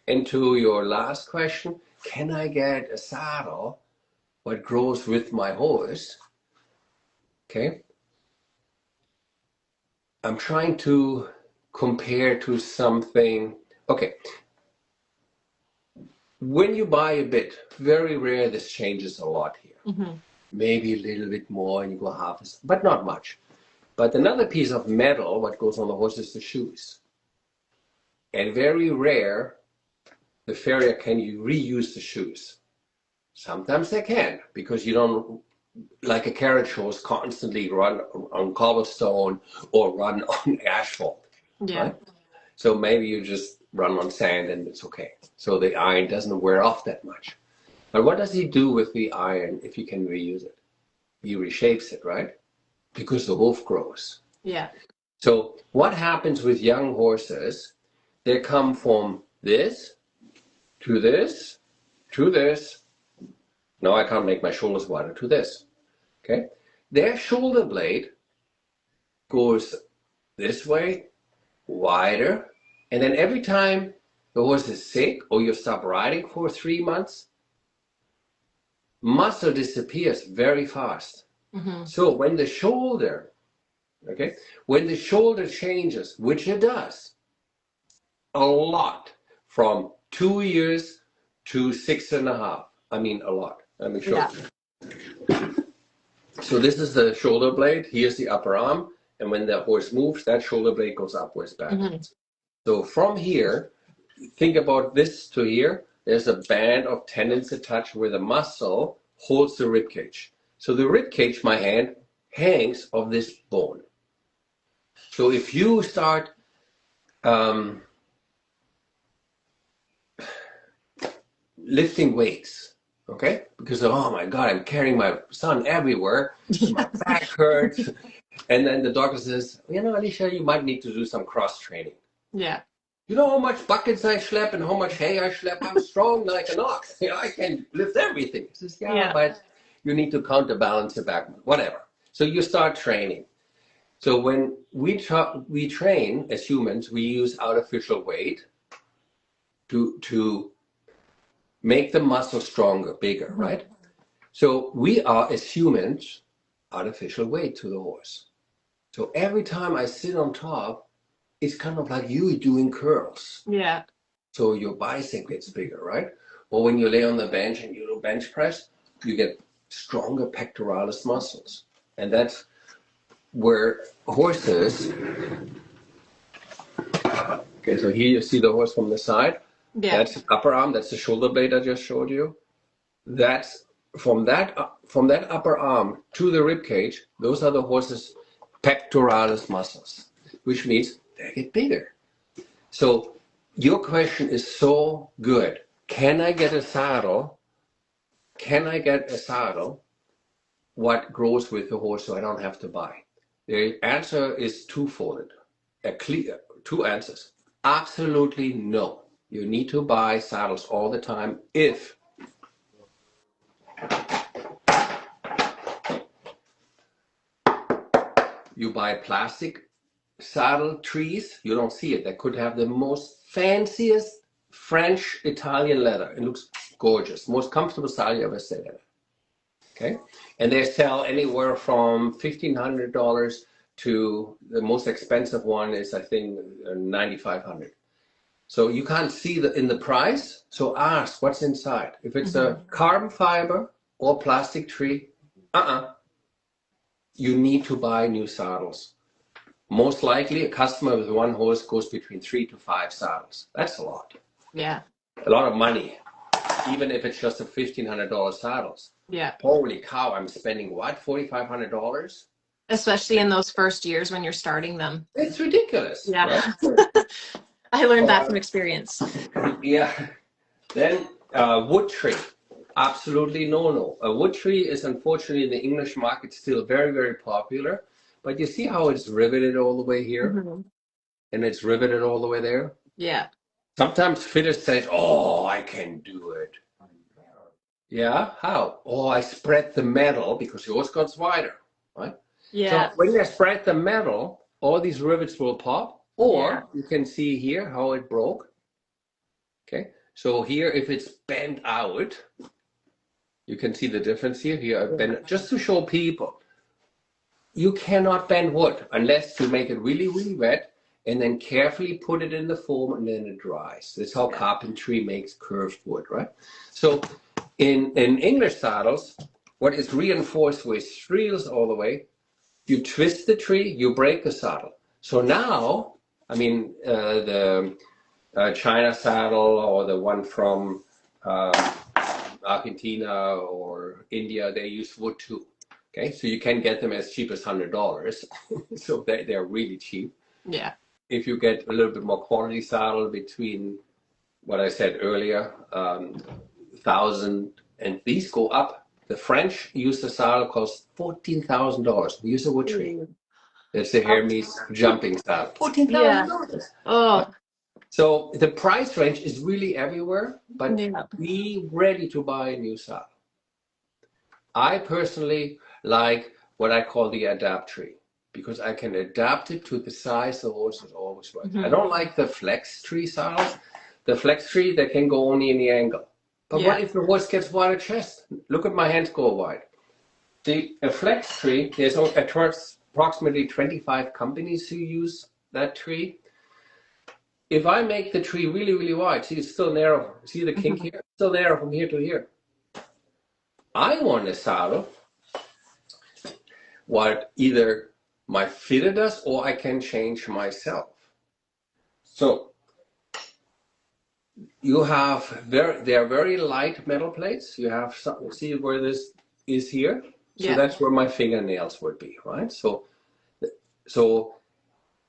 And to your last question, can I get a saddle what grows with my horse? Okay. I'm trying to compare to something. Okay. When you buy a bit, very rare this changes a lot here. Maybe a little bit more and you go half, but not much. But another piece of metal, what goes on the horse is the shoes. And very rare, the farrier can you reuse the shoes. Sometimes they can, because you don't, like a carriage horse, constantly run on cobblestone or run on asphalt. Yeah. Right? So maybe you just run on sand and it's okay. So the iron doesn't wear off that much. But what does he do with the iron if he can reuse it? He reshapes it, right? Because the hoof grows. Yeah. So what happens with young horses? They come from this to this to this. Now I can't make my shoulders wider to this. Okay? Their shoulder blade goes this way, wider, and then every time the horse is sick or you stop riding for 3 months, muscle disappears very fast. So when the shoulder, when the shoulder changes, which it does, a lot, from 2 years to 6.5. I mean, a lot. Let me show you. So this is the shoulder blade. Here's the upper arm. And when the horse moves, that shoulder blade goes upwards, backwards. So from here, think about this to here. There's a band of tendons attached where the muscle holds the rib cage. So the rib cage, my hand, hangs of this bone. So if you start lifting weights, okay? Because, oh my God, I'm carrying my son everywhere. My back hurts. And then the doctor says, you know, Alicia, you might need to do some cross training. Yeah. You know how much buckets I schlep and how much hay I schlep? I'm strong like an ox. You know, I can lift everything. He says, yeah, but you need to counterbalance it back, whatever. So you start training. So when we train as humans, we use artificial weight to make the muscle stronger, bigger, right? So we are, as humans, artificial weight to the horse. So every time I sit on top, it's kind of like you doing curls. Yeah. So your bicep gets bigger, right? Or when you lay on the bench and you do bench press, you get stronger pectoralis muscles. And that's where horses, okay, so here you see the horse from the side. Yeah. That's the upper arm, that's the shoulder blade I just showed you. That's from that upper arm to the rib cage, those are the horse's pectoralis muscles, which means they get bigger. So your question is so good. Can I get a saddle? Can I get a saddle what grows with the horse so I don't have to buy? The answer is twofold. Two answers. Absolutely no. You need to buy saddles all the time if you buy plastic saddle trees, you don't see it. They could have the most fanciest French Italian leather. It looks gorgeous. Most comfortable saddle you ever sit in. Okay? And they sell anywhere from $1,500 to the most expensive one is, I think, $9,500. So you can't see in the price. So ask what's inside. If it's a carbon fiber or plastic tree, you need to buy new saddles. Most likely, a customer with one horse goes between 3 to 5 saddles. That's a lot. Yeah. A lot of money, even if it's just a $1,500 saddles. Yeah. Holy cow, I'm spending what, $4,500? Especially in those first years when you're starting them. It's ridiculous. Yeah. Right? I learned that from experience. Yeah. Then wood tree. Absolutely no. A wood tree is unfortunately in the English market still very, very popular. But you see how it's riveted all the way here? And it's riveted all the way there? Yeah. Sometimes fitters say, oh, I can do it. Yeah, how? Oh, I spread the metal because yours got wider, right? Yeah. So when you spread the metal, all these rivets will pop. Or you can see here how it broke. Okay, so here, if it's bent out, you can see the difference here. Here, I bend, just to show people, you cannot bend wood unless you make it really, really wet and then carefully put it in the foam and then it dries. That's how carpentry makes curved wood, right? So in English saddles, what is reinforced with reels all the way, you twist the tree, you break the saddle. So now, I mean, the China saddle or the one from Argentina or India, they use wood too. Okay, so you can get them as cheap as $100. So they're really cheap. Yeah. If you get a little bit more quality saddle between what I said earlier, 1,000, and these go up. The French use the saddle costs $14,000. We use a wood tree. It's the Hermes jumping saddle. $14,000. Yeah. Oh. So the price range is really everywhere, but be ready to buy a new saddle. I personally like what I call the adapt tree because I can adapt it to the size the horse is always right. I don't like the flex tree saddles. The flex tree, they can go only in the angle. But what if the horse gets wider chest? Look at my hands go wide. A flex tree, there's approximately 25 companies who use that tree. If I make the tree really, really wide, see it's still narrow. See the kink here? It's still narrow from here to here. I want a saddle what either my fitter does or I can change myself. So you have they are very light metal plates. You have some, see where this is here? So that's where my fingernails would be, right? So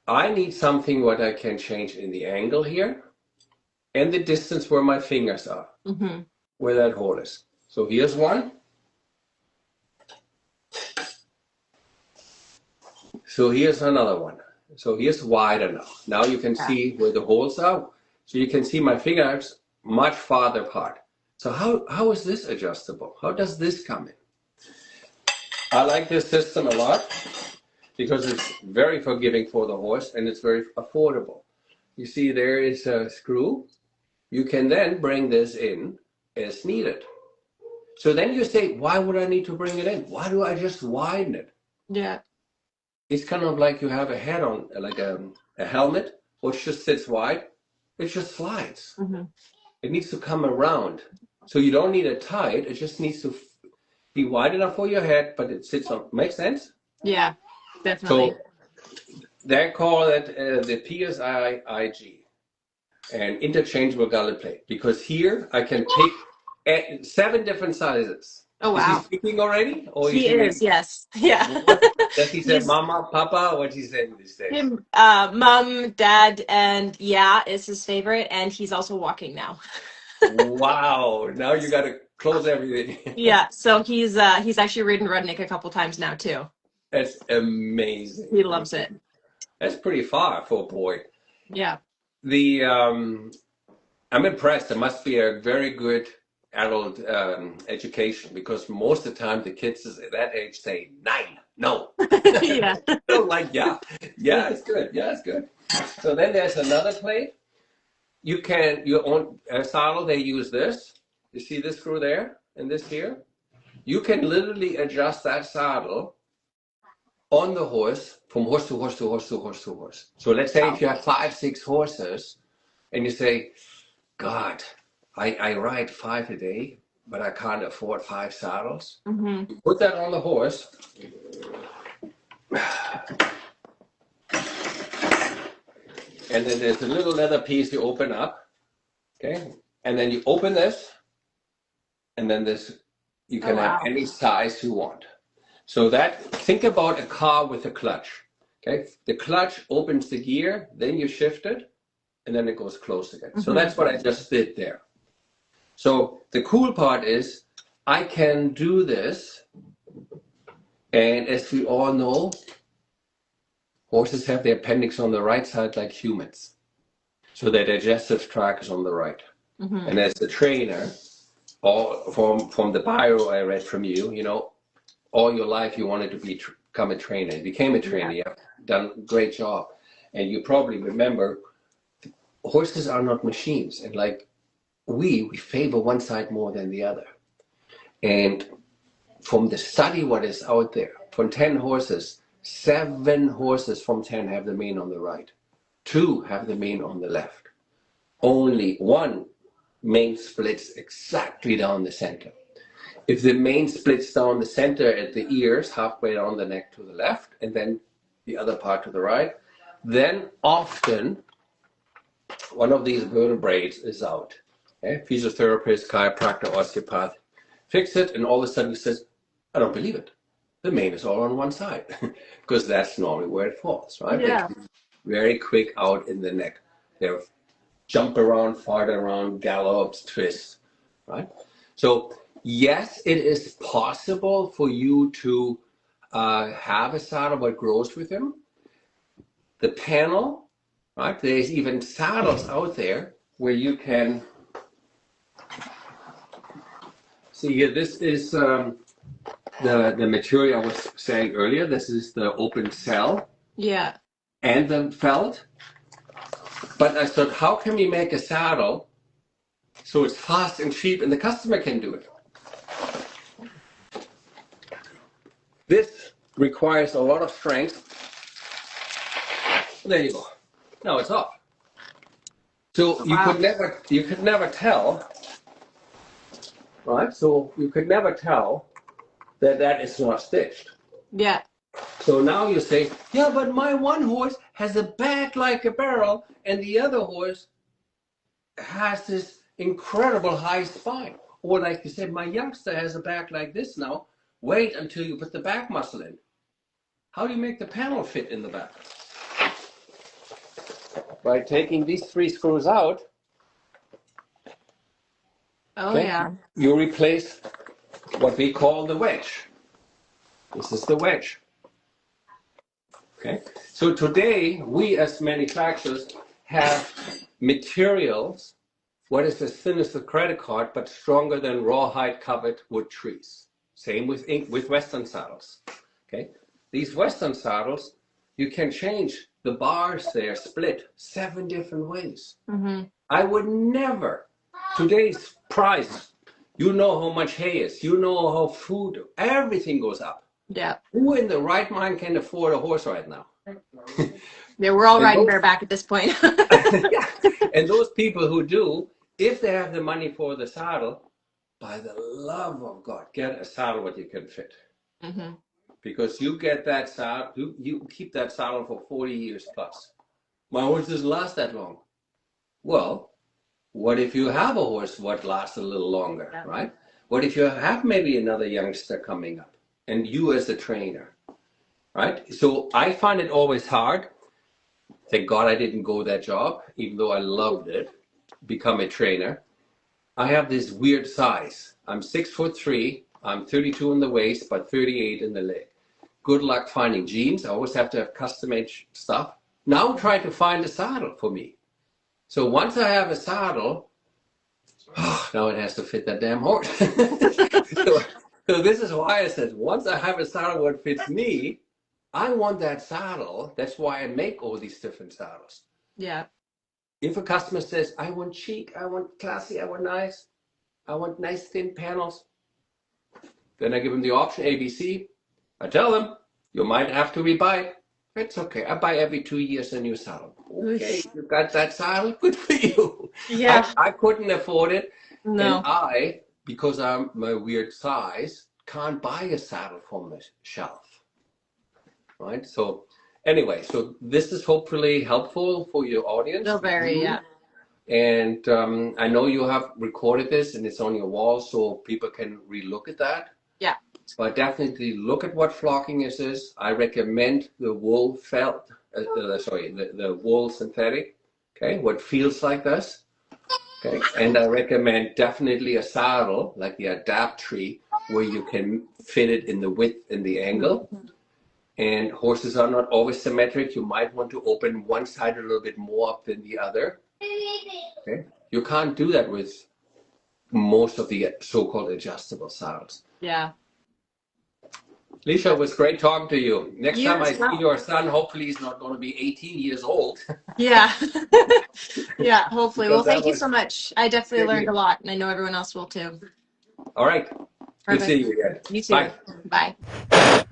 I need something what I can change in the angle here and the distance where my fingers are, where that hole is. So here's one. So here's another one. So here's wider now. Now you can see where the holes are. So you can see my fingers much farther apart. So how is this adjustable? How does this come in? I like this system a lot because it's very forgiving for the horse and it's very affordable. You see there is a screw. You can then bring this in as needed. So then you say, why would I need to bring it in? Why do I just widen it? Yeah. It's kind of like you have a head on, like a helmet, which just sits wide. It just slides. It needs to come around. So you don't need it tight. It just needs to be wide enough for your head, but it sits on. Makes sense? Yeah, definitely. So they call it the PSI-IG, an interchangeable gullet plate, because here I can take 7 different sizes. Oh, wow. Is he speaking already? Or he is, yes. Yeah. Does he say mama, papa? What he say these days? Him, mom, dad, and yeah is his favorite, and he's also walking now. Wow, now you got to close everything. Yeah, so he's actually ridden Rudnik a couple times now too. That's amazing. He loves it. That's pretty far for a boy. Yeah. I'm impressed. It must be a very good adult education because most of the time the kids at that age say 9. No. Yeah. So like it's good. Yeah, it's good. So then there's another plate. You own a saddle. They use this. You see this screw there and this here. You can literally adjust that saddle on the horse from horse to horse to horse to horse to horse. So let's say if you have 5, 6 horses, and you say, God, I ride 5 a day, but I can't afford 5 saddles. You put that on the horse. And then there's a little leather piece you open up. Okay. And then you open this. And then you can have any size you want. So think about a car with a clutch. Okay. The clutch opens the gear, then you shift it, and then it goes closed again. So that's what I just did there. So the cool part is I can do this. And as we all know, horses have their appendix on the right side like humans. So their digestive tract is on the right. And as a trainer, from the bio I read from you, all your life you wanted to become a trainer. You became a trainer. You have done a great job. And you probably remember, horses are not machines. And like we favor one side more than the other. And from the study what is out there, from 10 horses, 7 horses from 10 have the mane on the right. 2 have the mane on the left. Only 1 mane splits exactly down the center. If the mane splits down the center at the ears, halfway down the neck to the left, and then the other part to the right, then often one of these vertebrae is out. Okay? Physiotherapist, chiropractor, osteopath, fix it, and all of a sudden he says, I don't believe it. The mane is all on one side, because that's normally where it falls, right? Yeah. Very quick out in the neck. They jump around, fart around, gallops, twists, right? So yes, it is possible for you to have a saddle that grows with him. The panel, right? There's even saddles out there where you can see here. This is the material I was saying earlier. This is the open cell. Yeah. And the felt. But I thought, how can we make a saddle so it's fast and cheap and the customer can do it? This requires a lot of strength. There you go. Now it's off. So you could never tell, right? So you could never tell that is not stitched. Yeah. So now you say, yeah, but my one horse has a back like a barrel and the other horse has this incredible high spine. Or like you said, my youngster has a back like this now. Wait until you put the back muscle in. How do you make the panel fit in the back? By taking these 3 screws out. Oh, okay, yeah. You replace what we call the wedge. This is the wedge. Okay, so today we as manufacturers have materials what is as thin as the credit card but stronger than rawhide covered wood trees. Same with Western saddles. Okay, these Western saddles you can change the bars. They are split 7 different ways. Mm-hmm. I would never. Today's price, you know how much hay is. You know how food, everything goes up. Yeah. Who in the right mind can afford a horse right now? Yeah, we're all riding bareback at this point. Yeah. And those people who do, if they have the money for the saddle, by the love of God, get a saddle that you can fit. Mm-hmm. Because you get that saddle, you keep that saddle for 40 years plus. My horse doesn't last that long. Well, what if you have a horse what lasts a little longer, yeah, right? What if you have maybe another youngster coming up? And you as a trainer, right? So I find it always hard. Thank God I didn't go that job, even though I loved it, become a trainer. I have this weird size. I'm 6'3", I'm 32 in the waist, but 38 in the leg. Good luck finding jeans. I always have to have custom-made stuff. Now try to find a saddle for me. So once I have a saddle, now it has to fit that damn horse. So this is why I said, once I have a saddle that fits me, I want that saddle. That's why I make all these different saddles. Yeah. If a customer says, I want chic, I want classy, I want nice thin panels, then I give them the option ABC. I tell them, you might have to rebuy it. It's okay. I buy every 2 years a new saddle. Okay, you got that saddle? Good for you. Yeah. I couldn't afford it. No. And because I'm my weird size, can't buy a saddle from the shelf. Right? So anyway, so this is hopefully helpful for your audience. Still very, yeah. And I know you have recorded this and it's on your wall so people can relook at that. Yeah. But definitely look at what flocking is. I recommend the wool felt, the wool synthetic, okay, what feels like this. Okay, and I recommend definitely a saddle like the Adapt tree where you can fit it in the width and the angle. Mm-hmm. And horses are not always symmetric. You might want to open one side a little bit more up than the other. Okay, you can't do that with most of the so-called adjustable saddles. Yeah. Lisha, it was great talking to you. Next You time I as see well. your son, hopefully he's not going to be 18 years old. Yeah. Yeah, hopefully. Well, Because that thank you was, so much. I definitely thank learned a you. lot, and I know everyone else will too. All right. Good Perfect. seeing you again. You too. Bye. Bye.